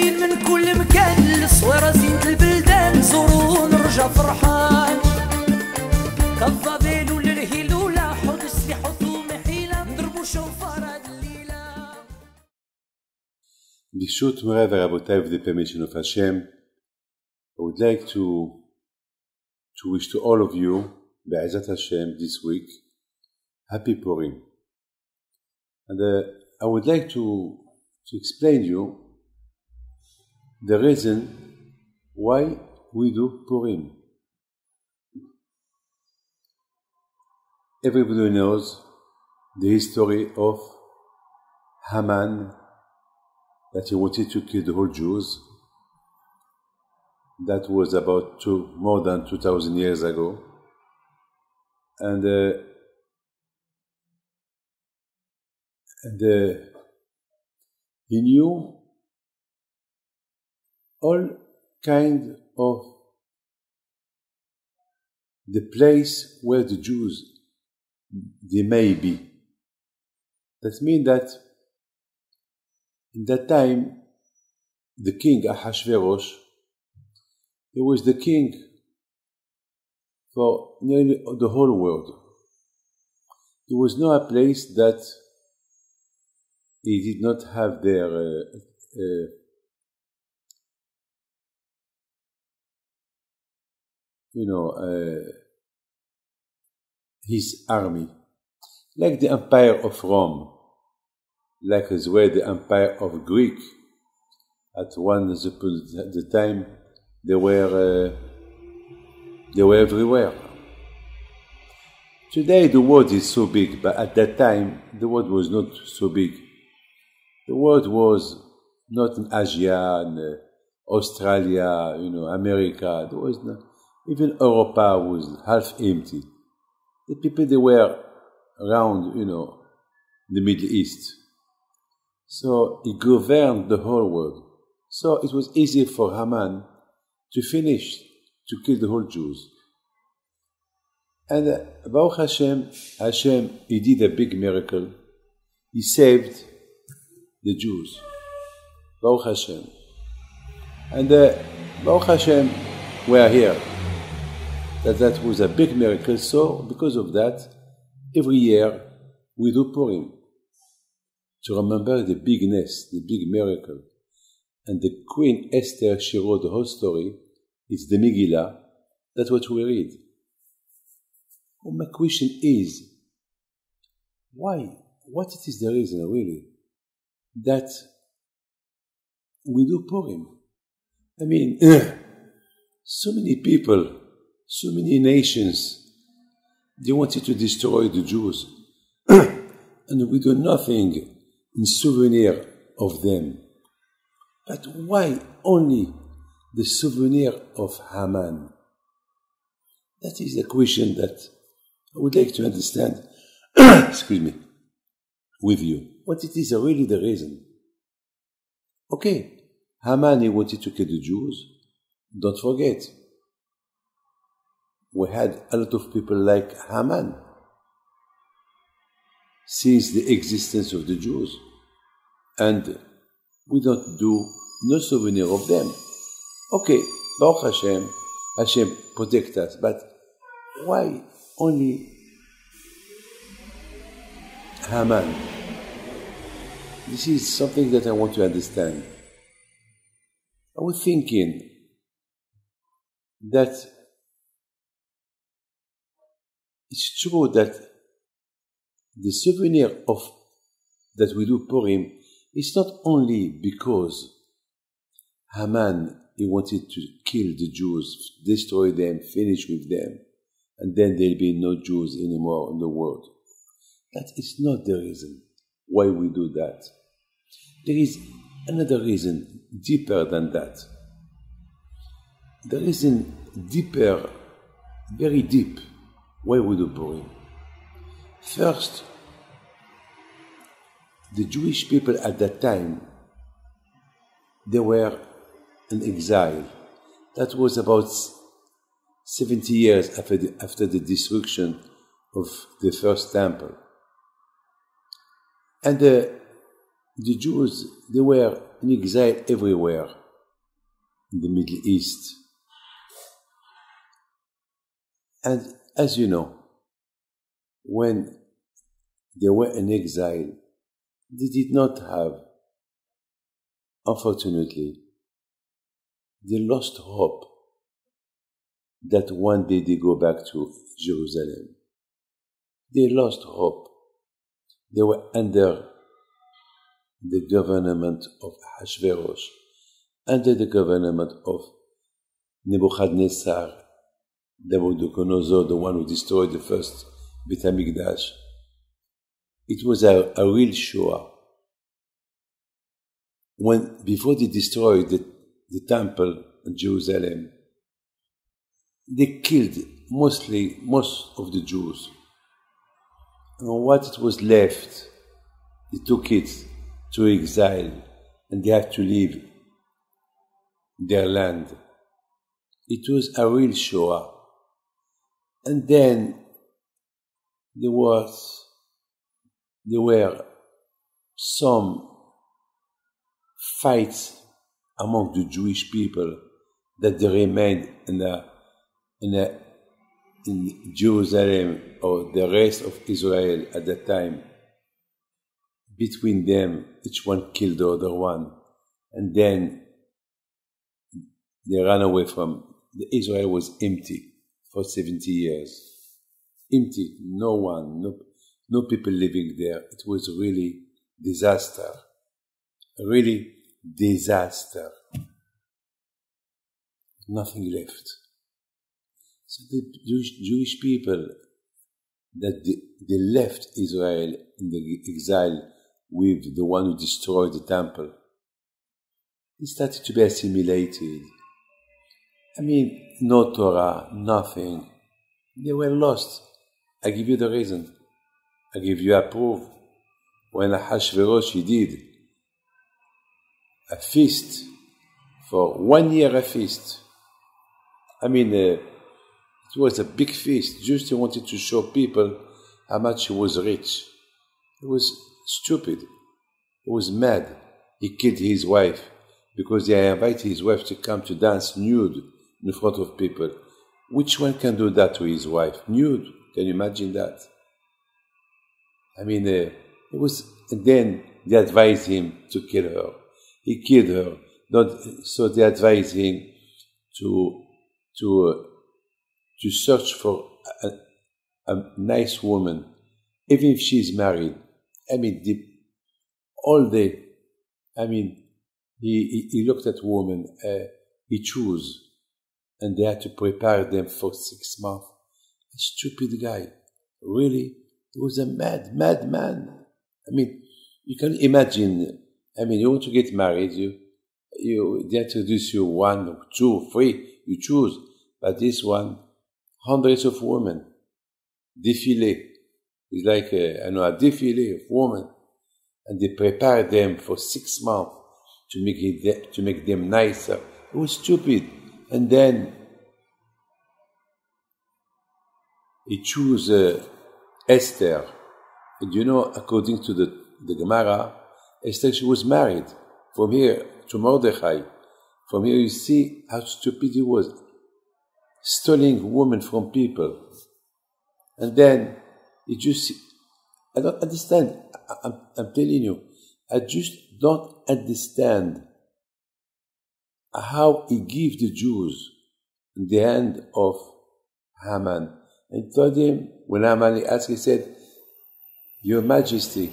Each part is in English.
جايين من كل مكان، الصويرة زينة البلدان، زوروا ونرجع فرحان. كالظبيل وللهيلولة، حوض السلاح وثوم حيلة، نضربوا شوفار هاد الليلة. Bishut Murav Rabotai, with the permission of Hashem, I would like to wish to all of you, Be'ezat Hashem, this week, Happy Purim. And I would like to explain you the reason why we do Purim. Everybody knows the history of Haman, that he wanted to kill the whole Jews. That was about more than 2,000 years ago. And he knew all kind of the place where the Jews, they may be. That means that in that time, the king Ahasuerus, he was the king for nearly the whole world. There was no place that he did not have their his army, like the Empire of Rome, like as well the Empire of Greek. At the time, they were everywhere. Today the world is so big, but at that time the world was not so big. The world was not in Asia and Australia, America. There was not, even Europa was half empty. The people, they were around, the Middle East. So he governed the whole world. So it was easy for Haman to kill the whole Jews. And Baruch Hashem, he did a big miracle. He saved the Jews. Baruch Hashem. And Baruch Hashem, we are here. That was a big miracle. So because of that, every year we do Purim, to remember the bigness, the big miracle. And the Queen Esther, she wrote the whole story. It's the Megillah. That's what we read. Well, my question is, why? What is the reason, really, that we do Purim? I mean, so many people, so many nations, they wanted to destroy the Jews. And we do nothing in souvenir of them. But why only the souvenir of Haman? That is the question that I would like to understand, excuse me, with you. What it is really the reason? Okay, Haman, he wanted to kill the Jews. Don't forget, we had a lot of people like Haman since the existence of the Jews. And we don't do no souvenir of them. Okay, Baruch Hashem, Hashem protect us, but why only Haman? This is something that I want to understand. I was thinking that it's true that the souvenir that we do Purim is not only because Haman, he wanted to kill the Jews, destroy them, finish with them, and then there'll be no Jews anymore in the world. That is not the reason why we do that. There is another reason deeper than that. The reason deeper, very deep, why we do Purim. First, the Jewish people at that time, they were in exile. That was about 70 years after the destruction of the first temple. And the Jews, they were in exile everywhere in the Middle East. And as you know, when they were in exile, they did not have, unfortunately, they lost hope that one day they go back to Jerusalem. They lost hope. They were under the government of Ahasuerus, under the government of Nebuchadnezzar, Nabucodonosor, the one who destroyed the first Beit HaMikdash. It was a real Shoah. Before they destroyed the temple in Jerusalem, they killed most of the Jews. And what it was left, they took it to exile, and they had to leave their land. It was a real Shoah. And then there were some fights among the Jewish people that they remained in Jerusalem or the rest of Israel at that time. Between them, each one killed the other one, and then they ran away from. Israel was empty for 70 years. Empty, no one, no people living there. It was really disaster. Really disaster. Nothing left. So the Jewish people that they left Israel in the exile with the one who destroyed the temple, they started to be assimilated. I mean, no Torah, nothing. They were lost. I give you the reason. I give you a proof. When Ahasuerus, he did a feast for 1 year, a feast. I mean, it was a big feast. Just he wanted to show people how much he was rich. It was stupid. He was mad. He killed his wife because he invited his wife to come to dance nude in front of people. Which one can do that to his wife? Nude. Can you imagine that? I mean, it was. And then they advised him to kill her. He killed her. So they advised him to search for a nice woman, even if she's married. I mean, all day. I mean, he looked at women. He chose. And they had to prepare them for 6 months. A stupid guy. Really? He was a mad man. I mean, you can imagine, I mean, you want to get married, they introduce you 1, 2, 3, you choose. But this one, hundreds of women. Défilé. It's like a défilé of women. And they prepare them for 6 months to make them nicer. It was stupid. And then he chose Esther. And you know, according to the Gemara, Esther, she was married. From here to Mordechai. From here you see how stupid he was. Stealing women from people. And then he just, I don't understand. I'm telling you, I just don't understand how he gave the Jews in the hand of Haman. And told him, when Haman asked, he said, Your Majesty,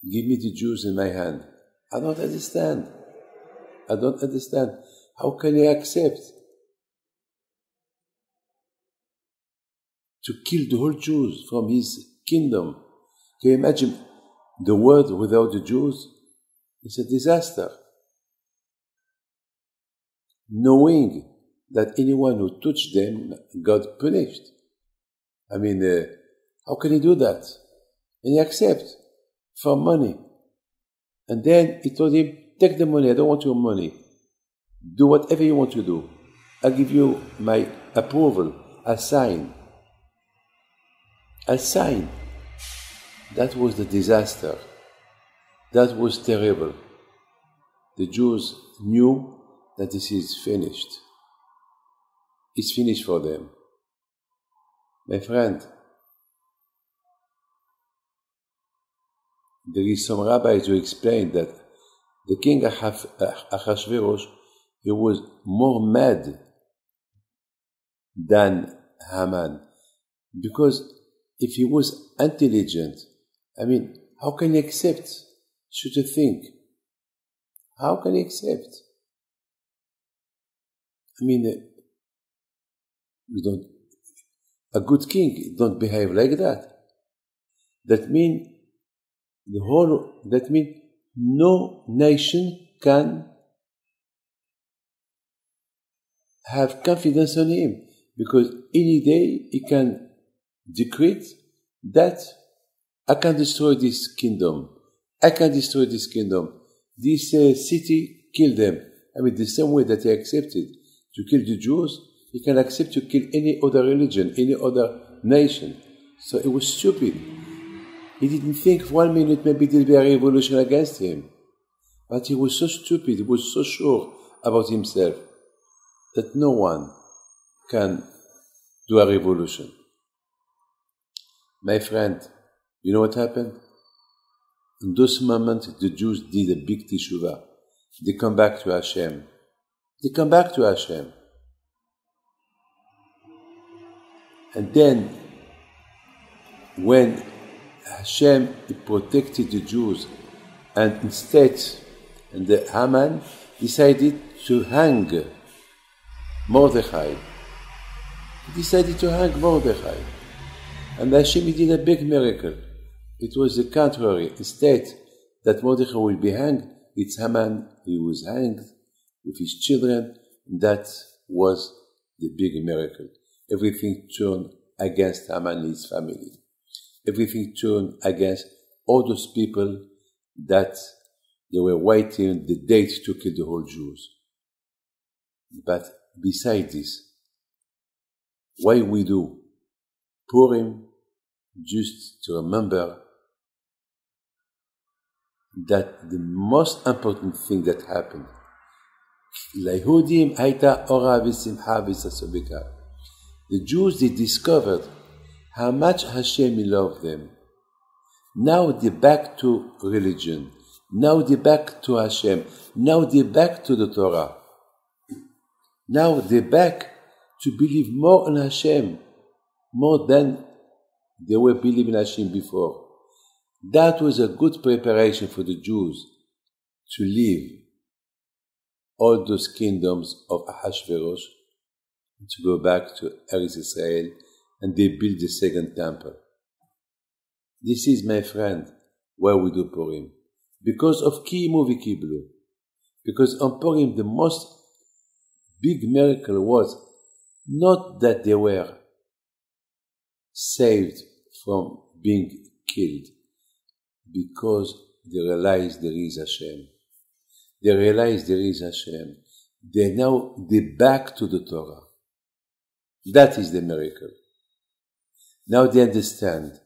give me the Jews in my hand. I don't understand. How can he accept to kill the whole Jews from his kingdom? Can you imagine the world without the Jews? It's a disaster. Knowing that anyone who touched them, God punished. I mean, how can he do that? And he accepts for money. And then he told him, take the money, I don't want your money. Do whatever you want to do. I'll give you my approval, a sign. A sign. That was the disaster. That was terrible. The Jews knew that this is finished. It's finished for them. My friend, there is some rabbis who explain that the king Ahasuerus, he was more mad than Haman, because if he was intelligent, I mean, how can he accept such a thing? How can he accept? I mean, a good king don't behave like that. That means no nation can have confidence on him, because any day he can decree that I can destroy this kingdom. I can destroy this kingdom. This city, kill them. I mean, the same way that he accepted to kill the Jews, he can accept to kill any other religion, any other nation. So it was stupid. He didn't think for 1 minute maybe there'll be a revolution against him. But he was so stupid, he was so sure about himself that no one can do a revolution. My friend, you know what happened? In those moments, the Jews did a big teshuvah. They come back to Hashem. They come back to Hashem. And then, when Hashem protected the Jews, and instead, and the Haman decided to hang Mordechai. He decided to hang Mordechai. And Hashem did a big miracle. It was the contrary. Instead that Mordechai will be hanged, it's Haman. He was hanged with his children. That was the big miracle. Everything turned against Haman and his family. Everything turned against all those people that they were waiting the date to kill the whole Jews. But beside this, why we do Purim? Just to remember that the most important thing that happened, the Jews, they discovered how much Hashem loved them. Now they're back to religion. Now they're back to Hashem. Now they're back to the Torah. Now they're back to believe more in Hashem, more than they were believing Hashem before. That was a good preparation for the Jews to leave all those kingdoms of Ahasuerus, to go back to Eretz Israel, and they built the second temple. This is, my friend, why we do Purim. Because of Ki Movie Kiblu. Because on Purim, the most big miracle was not that they were saved from being killed, because they realized there is Hashem. They realized there is Hashem. They're back to the Torah. That is the miracle. Now they understand.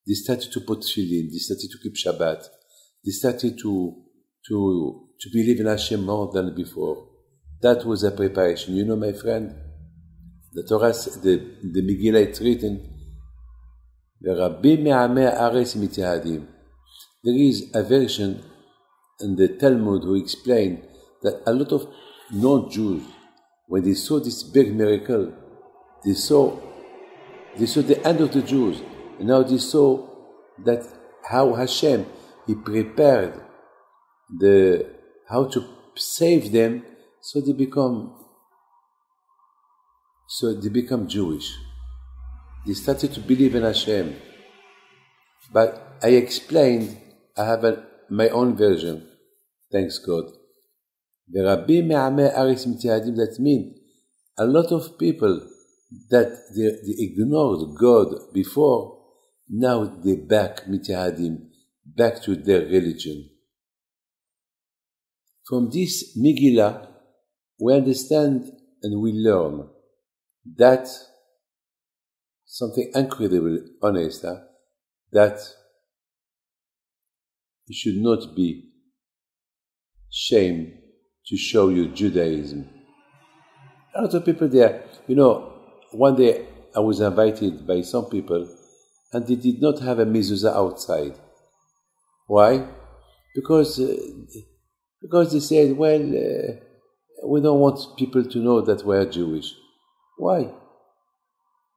They started to put tefillin. They started to keep Shabbat. They started to believe in Hashem more than before. That was a preparation. You know, my friend, the Torah, the Megillah is written, there is a version in the Talmud who explained that a lot of non-Jews, when they saw this big miracle, they saw the end of the Jews. And now they saw that how Hashem, He prepared how to save them, so they become Jewish. They started to believe in Hashem. But I explained, I have my own version, thanks God. That means a lot of people that they ignored God before, now they're back, back to their religion. From this Megillah, we understand and we learn that something incredibly honest, that you should not be ashamed to show your Judaism. A lot of people there, one day I was invited by some people and they did not have a mezuzah outside. Why? Because they said, well, we don't want people to know that we are Jewish. Why?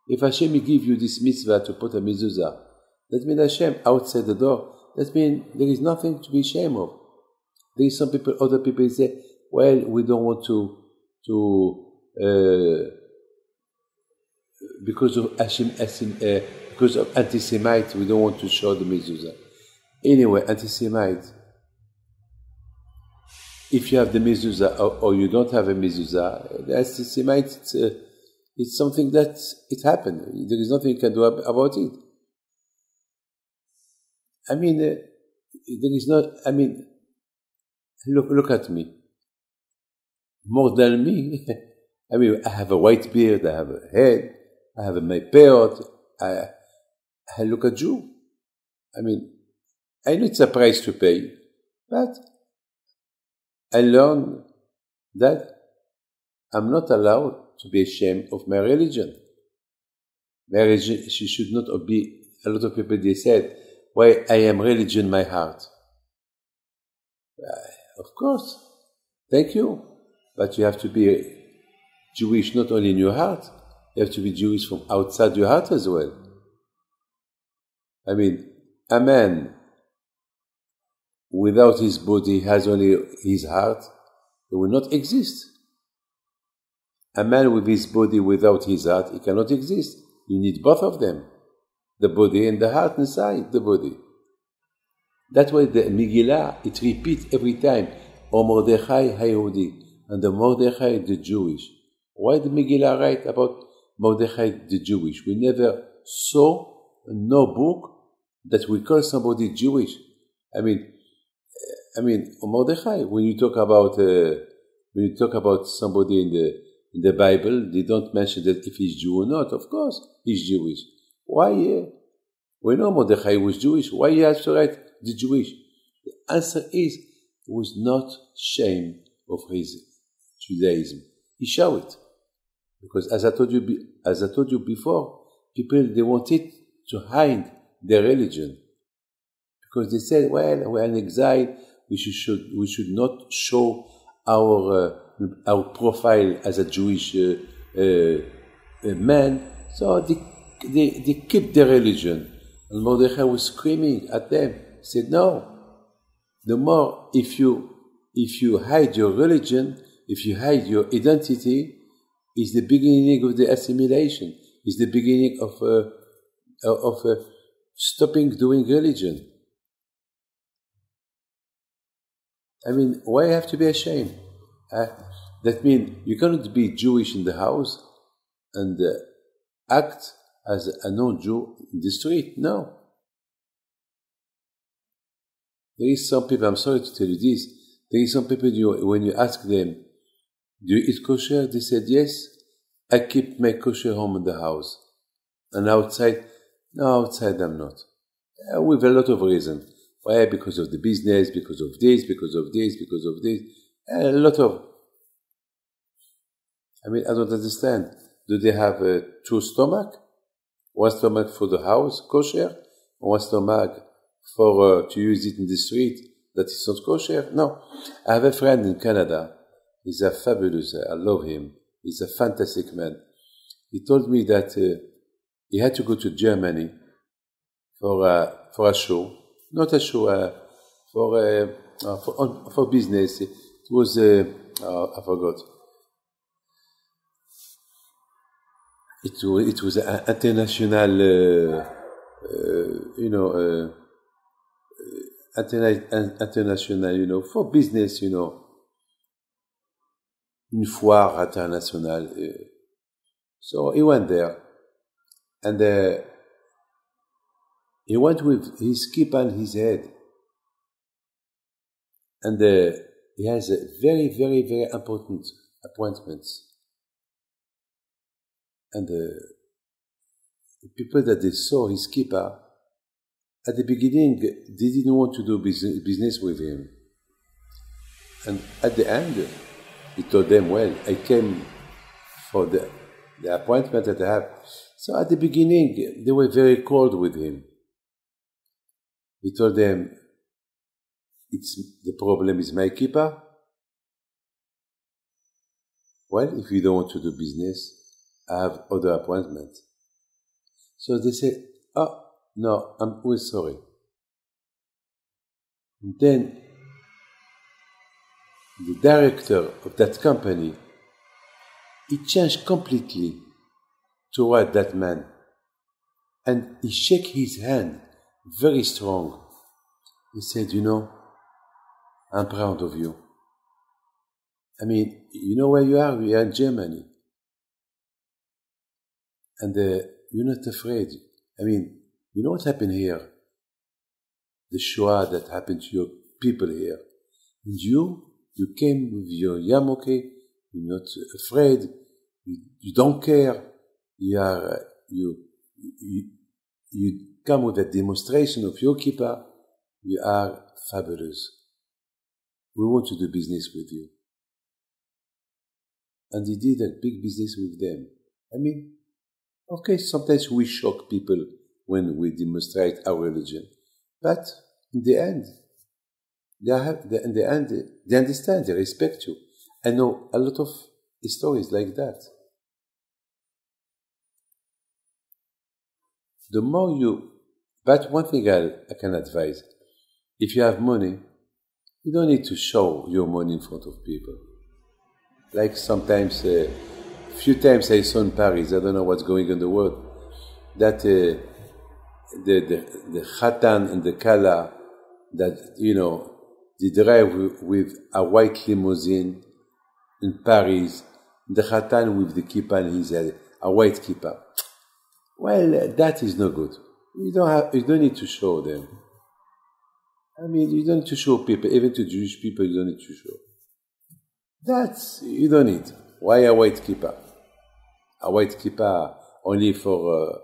If Hashem give you this mitzvah to put a mezuzah, that means Hashem outside the door. That means there is nothing to be ashamed of. There is other people say, well, we don't want to because of because of anti-Semite, we don't want to show the mezuzah. Anyway, anti-Semite, if you have the mezuzah or you don't have a mezuzah, the anti-Semite, it's something that it happened. There is nothing you can do about it. I mean, there is not. I mean, look at me. More than me. I mean, I have a white beard. I have a head. I have my beard. I look at you. I mean, I know it's a price to pay, but I learned that I'm not allowed to be ashamed of my religion. My religion, she should not be. A lot of people they said, "Why I am religion, my heart." Of course, thank you, but you have to be Jewish not only in your heart. You have to be Jewish from outside your heart as well. I mean, a man without his body has only his heart, it will not exist. A man with his body without his heart, he cannot exist. You need both of them, the body and the heart inside the body. That's why the Megillah, it repeats every time, O Mordechai HaYehudi, and the Mordechai the Jewish. Why the Megillah write about Mordechai the Jewish? We never saw no book that we call somebody Jewish. I mean, Mordechai. When you talk about somebody in the Bible, they don't mention that if he's Jew or not. Of course, he's Jewish. Why? We know Mordechai was Jewish. Why he has to write the Jewish? The answer is he was not ashamed of his Judaism. He showed it. Because as I told you before, people they wanted to hide their religion. Because they said, well, we're in exile, we should not show our profile as a Jewish man. So they kept their religion. And Mordechai was screaming at them. He said, no. The more if you hide your religion, if you hide your identity, is the beginning of the assimilation. Is the beginning of stopping doing religion. I mean, why have to be ashamed? That means you cannot be Jewish in the house and act as a non-Jew in the street. No. There is some people, I'm sorry to tell you this, there is some people, when you ask them, do you eat kosher? They said, yes, I keep my kosher home in the house. And outside? No, outside I'm not. With a lot of reasons. Why? Because of the business, because of this, because of this, because of this. A lot of... I mean, I don't understand. Do they have two stomachs? One stomach for the house, kosher, and one stomach for to use it in the street, that is not kosher? No. I have a friend in Canada. He's a fabulous, I love him. He's a fantastic man. He told me that he had to go to Germany for a show. Not a show, for business. It was, I forgot. It was an international, international, for business, une foire internationale. So he went there, and he went with his kippah on his head, and he has a very, very, very important appointments. And the people that they saw his kippah, At the beginning, they didn't want to do business with him. And at the end, he told them, well, I came for the appointment that I have. So at the beginning, they were very cold with him. He told them, the problem is my keeper. Well, if you don't want to do business, I have other appointments. So they said, oh, no, we're sorry. And then the director of that company, he changed completely toward that man. And he shook his hand very strong. He said, you know, I'm proud of you. I mean, you know where you are? We are in Germany. And you're not afraid. I mean, you know what happened here? The Shoah that happened to your people here. And you came with your yarmulke, you're not afraid, you don't care, you come with a demonstration of your kippah, you are fabulous. We want to do business with you. And he did a big business with them. I mean, okay, sometimes we shock people when we demonstrate our religion. But in the end, they understand, they respect you. I know a lot of stories like that. The more but one thing I can advise, if you have money, you don't need to show your money in front of people. Like sometimes, a few times I saw in Paris, I don't know what's going on in the world, that the Khatan and the Kala, that, you know, they drive with a white limousine in Paris, the Khatan with the kippah in his head, a white kippah. Well, that is no good. You don't need to show them. I mean, you don't need to show people, even to Jewish people, you don't need to show. You don't need. Why a white kippah? A white kippah only for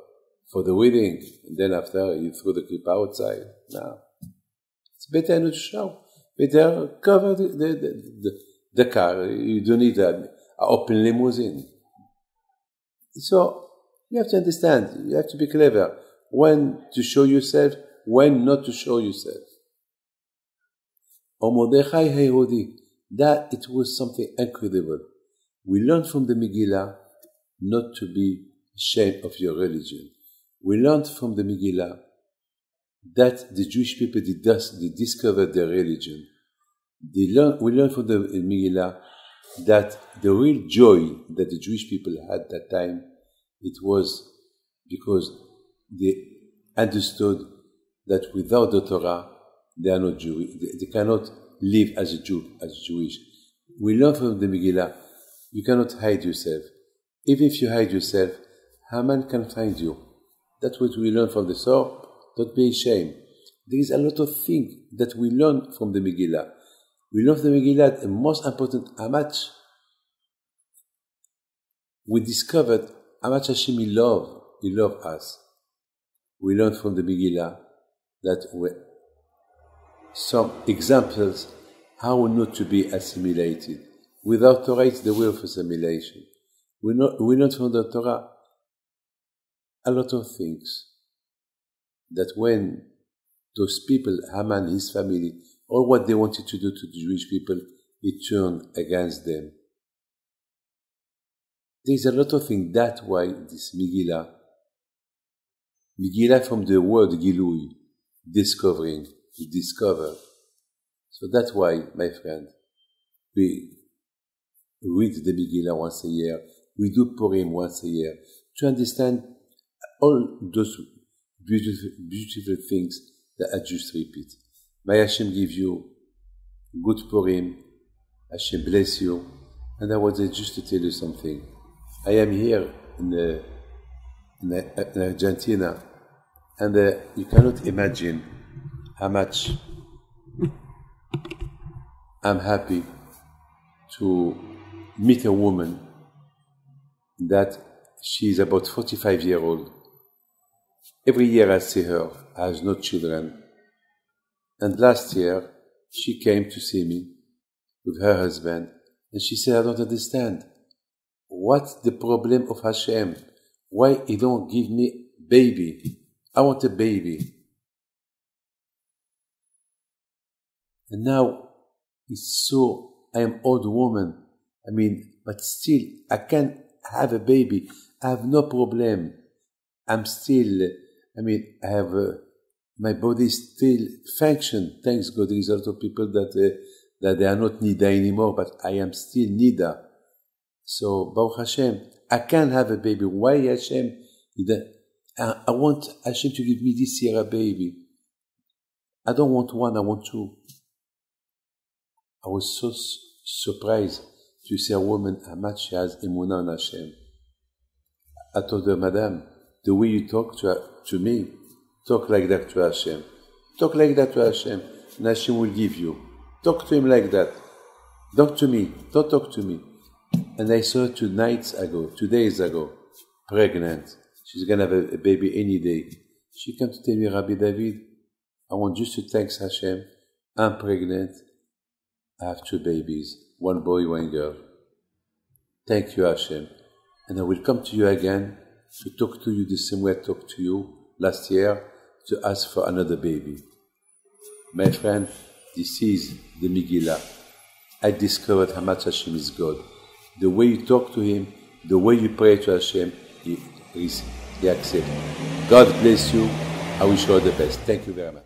the wedding, and then after you throw the kippah outside. No. It's better not to show. Better cover the car. You don't need an open limousine. So, you have to understand, you have to be clever. When to show yourself, when not to show yourself. O Mordechai HaYehudi, that it was something incredible. We learned from the Megillah not to be ashamed of your religion. We learned from the Megillah that the Jewish people they discovered their religion. We learned from the Megillah that the real joy that the Jewish people had at that time, it was because they understood that without the Torah, they are not Jewish. They cannot live as a Jew, as Jewish. We learn from the Megillah, you cannot hide yourself. Even if you hide yourself, Haman can find you. That's what we learn from the Torah. Don't be ashamed. There is a lot of things that we learn from the Megillah. We learn from the Megillah, the most important, how much we discovered how much Hashem He loved us. We learn from the Megillah that some examples how not to be assimilated. Without Torah, it's the way of assimilation. We learn from the Torah a lot of things. That when those people, Haman, his family, all what they wanted to do to the Jewish people, it turned against them. There's a lot of things. That's why this Megillah from the word Gilui, discovering, to discover. So that's why, my friend, we read the Megillah once a year, we do Purim once a year, to understand all those beautiful things that I just repeat. May Hashem give you good Purim, Hashem bless you, and I wanted just to tell you something. I am here in Argentina, and you cannot imagine how much I'm happy to meet a woman that she is about 45 years old, Every year I see her, has no children. And last year, she came to see me with her husband, and she said, I don't understand. What's the problem of Hashem? Why he don't give me baby? I want a baby. And now, it's so, I am old woman. But still, I can have a baby. I have no problem. I'm still, I have, my body still function. Thanks God, there is a lot of people that they are not Nida anymore, but I am still Nida. So, Baruch Hashem, I can have a baby. Why Hashem? I want Hashem to give me this year a baby. I don't want one, I want two. I was so surprised to see a woman how much she has emunah on Hashem. I told her, Madam, the way you talk to me, talk like that to Hashem. Talk like that to Hashem, and Hashem will give you. Talk to him like that. Talk to me. Don't talk to me. And I saw her 2 days ago, pregnant. She's going to have a baby any day. She came to tell me, Rabbi David, I want just to thank Hashem. I'm pregnant. I have 2 babies, 1 boy, 1 girl. Thank you, Hashem. And I will come to you again to talk to you the same way I talked to you last year to ask for another baby. My friend, this is the Megillah. I discovered how much Hashem is God. The way you talk to Him, the way you pray to Hashem, He accepts. God bless you. I wish you all the best. Thank you very much.